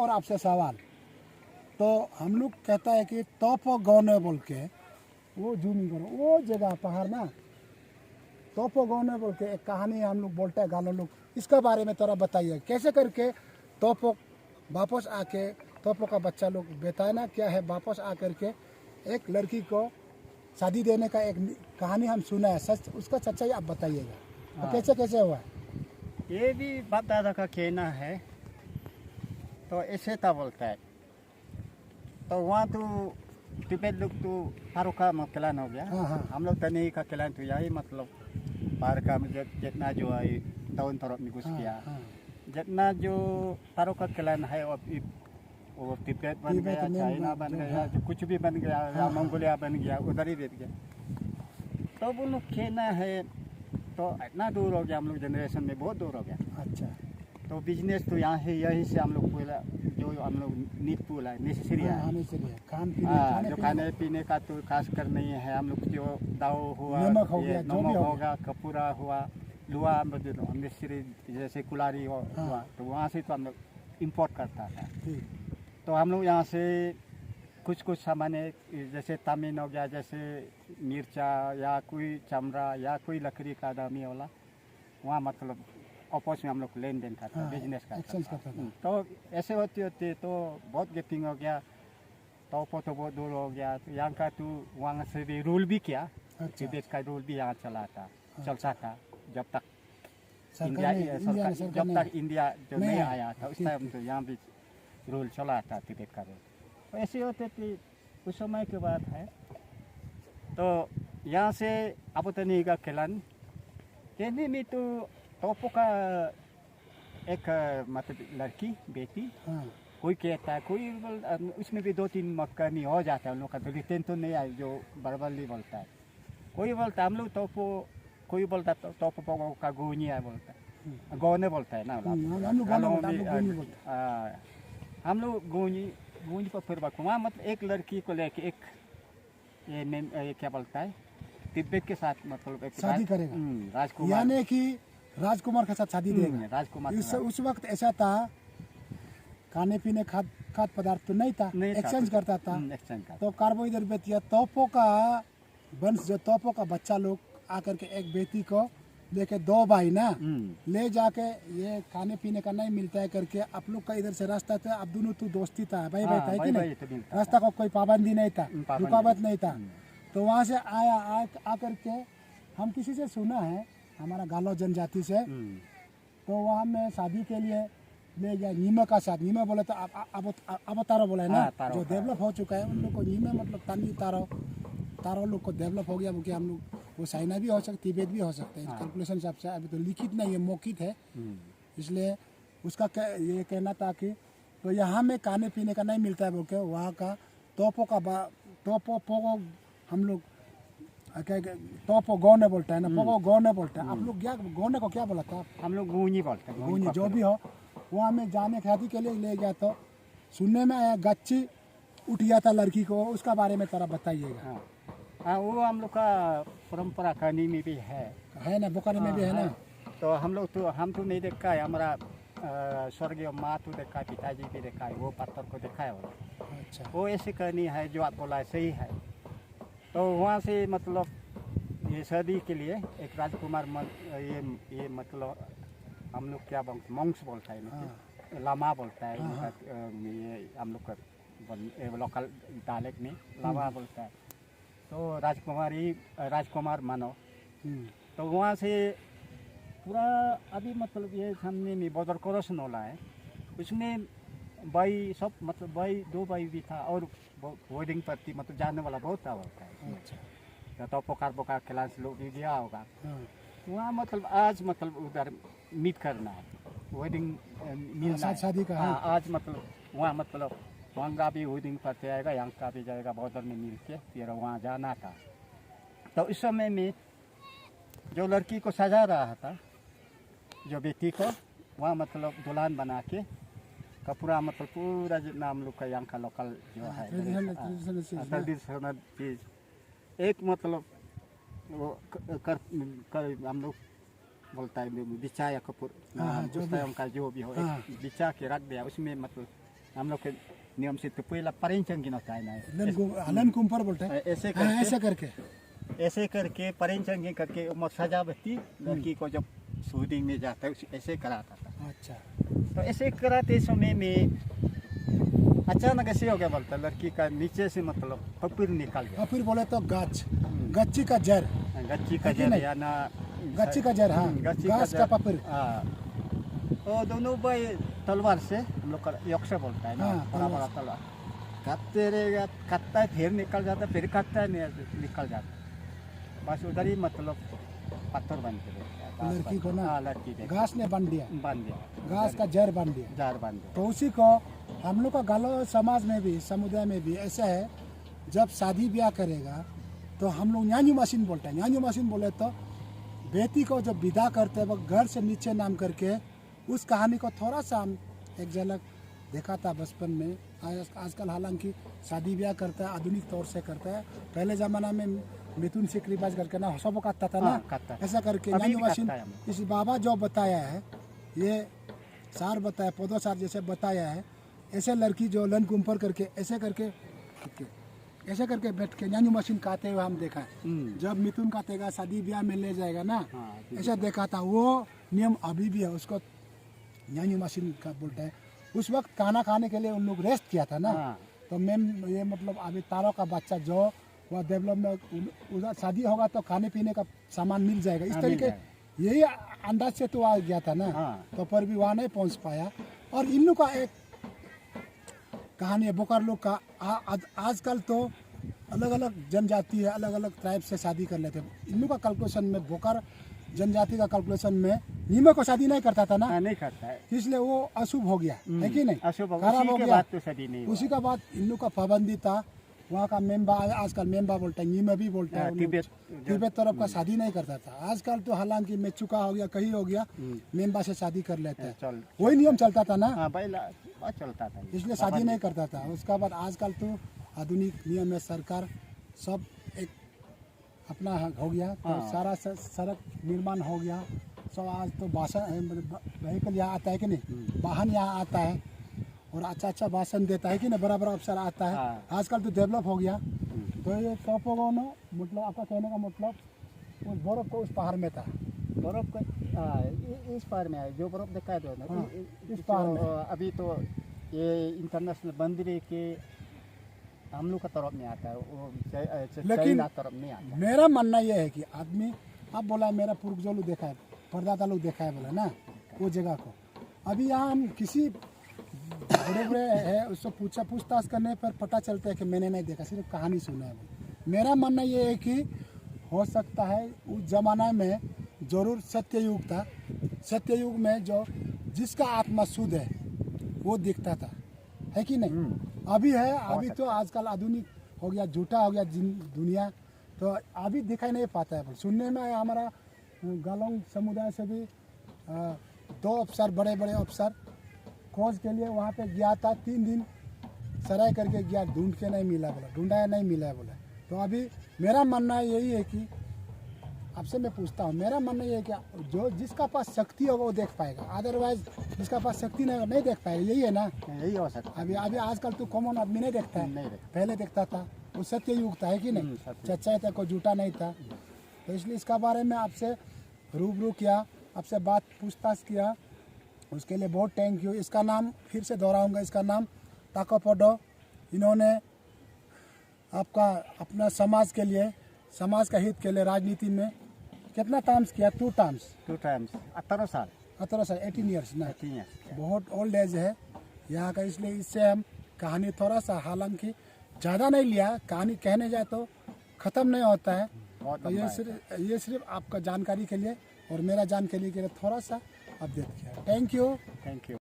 और आपसे सवाल। तो हम लोग कहता है कि तोपो गौने बोल के, वो जूमिंग करो, वो जगह पहाड़ ना, तोपो गौने बोल के एक कहानी हम लोग बोलते हैं गालों लोग, इसका बारे में थोड़ा बताइए कैसे करके तोपो वापस आके, तोपो का बच्चा लोग बताना क्या है, वापस आकर के एक लड़की को शादी देने का एक कहानी हम सुना है, सच उसका सच्चाई आप बताइएगा। तो कैसे कैसे हुआ? ये भी बाप दादा का कहना है। तो ऐसे था बोलता है। तो वहाँ तो तिब्बत लोग तो पारो का क्लान हो गया। हाँ। हम लोग तने का क्लान तो यही मतलब पार का जितना जो है टाउन तरफ में घुस गया। जितना जो पारो का क्लान है वो तिब्बत बन गया, चाइना बन गया, जो कुछ भी बन गया, या मंगोलिया बन गया, उधर ही बैठ गया। तो वो लोग कहना है तो इतना दूर हो गया, हम लोग जनरेशन में बहुत दूर हो गया। अच्छा। तो बिजनेस तो यहाँ है, यही से हम लोग पूरा जो हम लोग नीट पूरा नेसेसरी है। जो खाने पीने का तो खास कर नहीं है। हम लोग जो दाव हुआ, नमक होगा, कपूरा हुआ, लुआ नेसेसरी जैसे कुलारी हुआ, तो वहाँ से तो हम लोग इम्पोर्ट करता था। तो हम लोग यहाँ से कुछ कुछ सामान जैसे तामीन हो गया, जैसे मिर्चा या कोई चमड़ा या कोई लकड़ी का दामी वाला, वहाँ मतलब आपस में हम लोग लेन देन करते हैं, बिजनेस करते हैं। तो ऐसे होते होते तो बहुत गेपिंग हो गया, तो बहुत दूर हो गया। तो यहाँ का तो वहाँ से भी रूल भी किया, तिब्बत का रूल भी यहाँ चलता था जब तक इंडिया जो नहीं आया था, उस टाइम तो यहाँ भी रूल चला था तिब्बत का रूल। तो ऐसे होते थे उस समय की बात है। तो यहाँ से अब तनी का खिलान कहने में तो तोपो का एक मतलब लड़की बेटी, कोई कहता है, कोई उसमें भी 2-3 मक्कनी हो जाता है उन लोग का, तो रिटेन तो नहीं आए जो बरबली बोलता है। कोई बोलता है हम लोग तोपो, कोई बोलता है तोपो का गोनिया बोलता है, गौने बोलता है ना, हम लोग गूंज पर फिर वहाँ मतलब एक लड़की को लेके एक ये क्या बोलता है तिब्बत के साथ मतलब एक शादी करेगा, राजकुमार, यानी कि राजकुमार के साथ शादी देगा। राजकुमार उस वक्त ऐसा था, खाने पीने खाद्य पदार्थ तो नहीं था, एक्सचेंज करता था। तो कार्बोहाइड्रेट या तोपो का वंश, जो तोपो का बच्चा लोग आकर के एक बेटी को लेके, 2 भाई ना ले जाके, ये खाने पीने का नहीं मिलता है करके, आप लोग का इधर से रास्ता था, अब दोनों तो दोस्ती था, भाई था कि नहीं, रास्ता का कोई पाबंदी नहीं था, रुकावट नहीं था। तो वहाँ से आकर के हम किसी से सुना है, हमारा गालो जनजाति से, तो वहाँ में शादी के लिए ले गया। नीमा का साथ, नीमा बोले तो अब तारो बोला है ना, जो डेवलप हो चुका है उन लोग को नीमा मतलब तानी तारो लोग को डेवलप हो गया। वो हम लोग वो चाइना भी हो सकते, तिब्बत भी हो सकते हैं, कैलकुलेशन हिसाब से। अभी तो लिखित नहीं है, मौखिक है, इसलिए उसका ये कहना था कि तो यहाँ में खाने पीने का नहीं मिलता है बोल के, वहाँ का तोपो हम लोग तोपो गौने बोलता है ना, पोगो गौने बोलता है। आप लोग क्या गौने को क्या बोला था? हम लोग गूंजी बोलते हैं, गूंजी जो भी हो। वहाँ में जाने खाती के लिए ले गया, तो सुनने में आया गच्ची उठ गया था लड़की को, उसका बारे में थोड़ा बताइएगा। हाँ, वो हम लोग का परंपरा कहानी में भी है ना, बोकारो में भी है ना। तो हम तो नहीं देखा है, हमारा स्वर्गीय माँ तो देखा है, पिताजी भी देखा है, वो पत्थर को देखा है। अच्छा, वो ऐसी कहानी है जो आप बोला है, सही है। तो वहाँ से मतलब ये शादी के लिए एक राजकुमार ये मतलब हम लोग क्या बोलते, मंक्स बोलता है, लामा बोलता है, ये हम लोग का लोकल डायलेक्ट में लामा बोलता है। तो राजकुमार मानो। तो वहाँ से पूरा अभी मतलब ये सामने में बॉर्डर क्रॉस होला है, उसमें भाई सब मतलब भाई 2 भाई भी था, और वेडिंग पार्टी मतलब जाने वाला बहुत था होता है। तो पोकार क्लास लोग भी गया होगा वहाँ, मतलब आज मतलब उधर मीट करना है, वेडिंग मिलना है, शादी का। आज मतलब वहाँ मतलब वहाँ का भी वेडिंग पार्टी आएगा, यहाँ का भी जाएगा, बॉर्डर में मिल के फिर वहाँ जाना था। तो इस समय में जो लड़की को सजा रहा था, जो बेटी को, वहाँ मतलब दुल्हन बना के कपूरा मतलब पूरा जितना हम लोग का यहाँ का लोकल जो है ट्रेडिशनल चीज़, एक मतलब वो हम लोग बोलता है बिछा या कपूर, उनका जो भी हो, बिछा के रख दिया, उसमें मतलब हम लोग के नियम से तो पहला परेंचंगी ना चाहिए हलन कुंपर बोलते हैं, ऐसे हाँ, करके ऐसे करके परेंचंगी करके वो सजा बत्ती लड़की को जब शूटिंग में जाता है ऐसे कराता था। अच्छा, तो ऐसे कराते समय में अचानक ऐसे हो गया बोलता लड़की का नीचे से मतलब पपीर निकल गया। पपीर बोले तो गाछ, गच्ची का जड़, गच्ची का जड़ या ना गच्ची का जड़, हाँ, गाछ का पपीर। हाँ, तो दोनों भाई तलवार से हम लोग यक्ष बोलता है ना, बड़ा बड़ा तलवार काटते रहेगा, काटता है फिर निकल जाता है, फिर काटता है निकल जाता है, बस उधर ही मतलब पत्थर बन के लड़की को ना लड़की घास ने बांध दिया, घास का जड़ बांध दिया। तो उसी को हम लोग का गालो समाज में भी, समुदाय में भी ऐसा है, जब शादी ब्याह करेगा तो हम लोग न्यान्यू मशीन बोलते हैं। न्यान्यू मशीन बोले तो बेटी को जब विदा करते हैं वो घर से नीचे नाम करके, उस कहानी को थोड़ा सा हम एक झलक देखा था बचपन में। आजकल हालांकि शादी ब्याह करता है आधुनिक तौर से करता है, पहले ज़माना में मिथुन से क्रिबाज करके ना सब काटता था ना, ऐसा करके न्यान्यू मशीन। इस बाबा जो बताया है, ये सार बताया, पौधो सार जैसे बताया है, ऐसे लड़की जो लन कुंपर करके ऐसे करके बैठ के न्यान्यू मशीन काटते हुए हम देखा है। जब मिथुन काटेगा शादी ब्याह में ले जाएगा ना, ऐसा देखा था। वो नियम अभी भी है, उसको न्यान्यू मशीन का बोलते हैं। उस वक्त खाना खाने के लिए उन लोग रेस्ट किया था ना, तो मैम ये मतलब अभी तारों का बच्चा जो वह डेवलपमेंट उधर शादी होगा तो खाने पीने का सामान मिल जाएगा, इस तरीके यही अंदाज से तो आ गया था ना। तो पर भी वहाँ नहीं पहुँच पाया। और इन लोग का एक कहानी है बोकारो लोग का। आजकल तो अलग अलग जनजाति है, अलग अलग ट्राइब से शादी कर लेते हैं। इन लोग का कैलकुलेशन में, बोकारो जनजाति का कैलकुलेशन में नीमा को शादी नहीं करता था ना, नहीं करता है, इसलिए वो अशुभ हो गया है कि नहीं, अशुभ खराब हो गया। तो शादी नहीं, उसी का बाद इन लोग का पाबंदी था। वहाँ का मेम्बा, आजकल मेम्बा बोलता है, नीमा भी बोलता है, तिब्बत तरफ का शादी नहीं करता था। आजकल तो हालांकि मैं चुका हो गया, कहीं हो गया, मेम्बा से शादी कर लेते हैं, वही नियम चलता था ना, चलता था, इसलिए शादी नहीं करता था। उसका बाद आजकल तो आधुनिक नियम में सरकार सब एक अपना हो गया, तो सारा सड़क निर्माण हो गया सब। आज तो व्हीकल यहाँ आता है कि नहीं, वाहन यहाँ आता है और अच्छा अच्छा भाषण देता है कि नहीं, बड़ा बड़ा अफसर आता है। आजकल तो डेवलप हो गया। तो ये टॉपोगोनो मतलब आपका कहने का मतलब उस बर्फ को उस पहाड़ में था, बर्फ का इस पहाड़ में है जो बर्फ दिखाई दे रहा है, इस पहाड़ में। अभी तो ये इंटरनेशनल बंदरी के हम लोग का तरफ में आता है, वो लेकिन तरफ नहीं आता। मेरा मानना यह है कि आदमी, अब बोला मेरा पूर्वजों लोग देखा है, परदादा लोग देखा है बोला ना वो जगह को। अभी यहाँ हम किसी बड़े बड़े है उसको पूछताछ करने पर पता चलता है कि मैंने नहीं देखा, सिर्फ कहानी सुना है। मेरा मानना ये है कि हो सकता है उस जमाना में जरूर सत्ययुग था, सत्ययुग में जो जिसका आत्मा शुद्ध है वो दिखता था, है कि नहीं। अभी है, अभी तो आजकल आधुनिक हो गया, झूठा हो गया दुनिया, तो अभी दिखाई नहीं पाता है। सुनने में हमारा गालोंग समुदाय से भी 2 अफसर, बड़े बड़े अफसर खोज के लिए वहाँ पे गया था, 3 दिन सराय करके गया, ढूंढ के नहीं मिला बोला, ढूंढाया नहीं मिला बोला। तो अभी मेरा मानना यही है कि आपसे मैं पूछता हूँ, मेरा मानना ये है कि जो जिसका पास शक्ति होगा वो देख पाएगा, अदरवाइज जिसका पास शक्ति नहीं होगा नहीं देख पाएगा, यही है ना। यही हो सकता है। अभी आजकल तो कॉमन आदमी नहीं देखता है, पहले देखता था, वो सत्य युग था, है कि नहीं, सच्चाई था, कोई झूठा नहीं था। तो इसलिए इसका बारे में आपसे रूबरू किया, आपसे बात पूछताछ किया, उसके लिए बहुत थैंक यू। इसका नाम फिर से दोहराऊंगा, इसका नाम ताको पोडो। इन्होंने आपका अपना समाज के लिए, समाज का हित के लिए राजनीति में कितना टाइम्स किया? 2 टाइम्स 18 साल 18 ईयर्स ना, बहुत ओल्ड एज है यहाँ का। इसलिए इससे हम कहानी थोड़ा सा, हालांकि ज़्यादा नहीं लिया, कहानी कहने जाए तो ख़त्म नहीं होता है। तो ये सिर्फ आपका जानकारी के लिए और मेरा जानकारी के लिए थोड़ा सा अपडेट किया। Thank you.